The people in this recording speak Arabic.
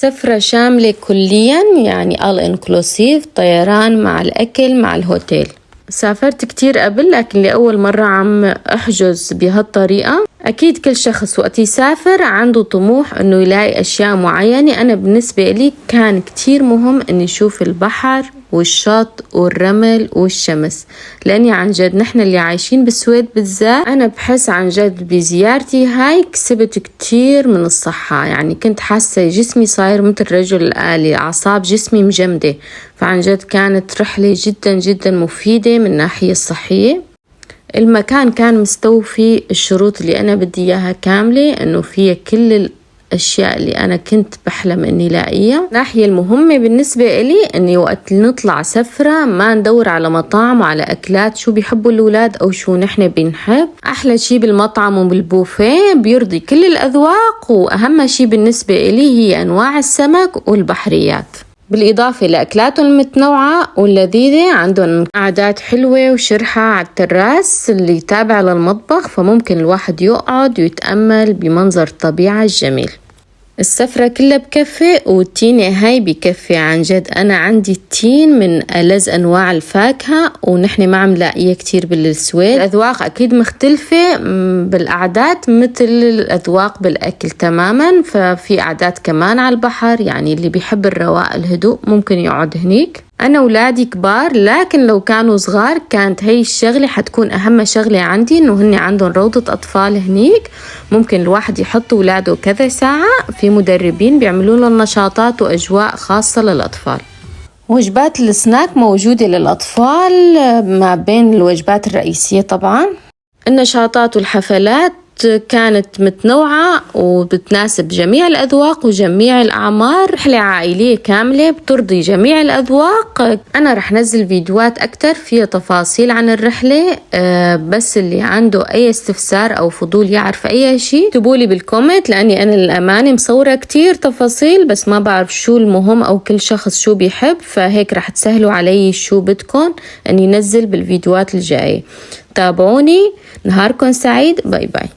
سفرة شاملة كليا، يعني all inclusive، طيران مع الأكل مع الهوتيل. سافرت كتير قبل، لكن لأول مرة عم أحجز بهالطريقة. أكيد كل شخص وقت يسافر عنده طموح إنه يلاقي أشياء معينة. أنا بالنسبة لي كان كتير مهم إني أشوف البحر والشط والرمل والشمس، لأني عن جد نحن اللي عايشين بالسويد بالذات أنا بحس عن جد بزيارتي هاي كسبت كتير من الصحة. يعني كنت حاسة جسمي صاير مثل رجل الآلي، أعصاب جسمي مجمدة. فعن جد كانت رحلة جدا جدا مفيدة من الناحية الصحية. المكان كان مستوفي الشروط اللي أنا بدي إياها كاملة، إنه فيها كل الأشياء اللي أنا كنت بحلم إني لاقيها. الناحية المهمة بالنسبة إلي إني وقت نطلع سفرة ما ندور على مطاعم وعلى أكلات شو بيحبوا الأولاد أو شو نحن بنحب. أحلى شي بالمطعم وبالبوفيه بيرضي كل الأذواق، وأهم شي بالنسبة إلي هي أنواع السمك والبحريات، بالإضافة لأكلاتهم المتنوعة واللذيذة. عندهم قعدات حلوة وشرحة على التراس اللي تابع للمطبخ، فممكن الواحد يقعد ويتأمل بمنظر الطبيعة الجميل. السفرة كلها بكفي، والتين هاي بكفي عن جد. أنا عندي التين من ألذ أنواع الفاكهة، ونحن ما عم لاقيه كتير بالسويد. الأذواق أكيد مختلفة بالأعداد مثل الأذواق بالأكل تماما. ففي أعداد كمان على البحر، يعني اللي بيحب الرواق الهدوء ممكن يقعد هنيك. أنا أولادي كبار، لكن لو كانوا صغار كانت هاي الشغلة حتكون أهم شغلة عندي، إنه هن عندهم روضة أطفال هنيك. ممكن الواحد يحط أولاده كذا ساعة، في مدربين بيعملوا لهم نشاطات وأجواء خاصة للأطفال. وجبات السناك موجودة للأطفال ما بين الوجبات الرئيسية. طبعا النشاطات والحفلات كانت متنوعة وبتناسب جميع الأذواق وجميع الأعمار. رحلة عائلية كاملة بترضي جميع الأذواق. أنا رح نزل فيديوهات أكتر فيها تفاصيل عن الرحلة، بس اللي عنده أي استفسار أو فضول يعرف أي شيء اكتبولي بالكومنت، لأني أنا للأمانة مصورة كتير تفاصيل بس ما بعرف شو المهم أو كل شخص شو بيحب، فهيك رح تسهلوا علي شو بدكن أني نزل بالفيديوهات الجاية. تابعوني، نهاركم سعيد، باي باي.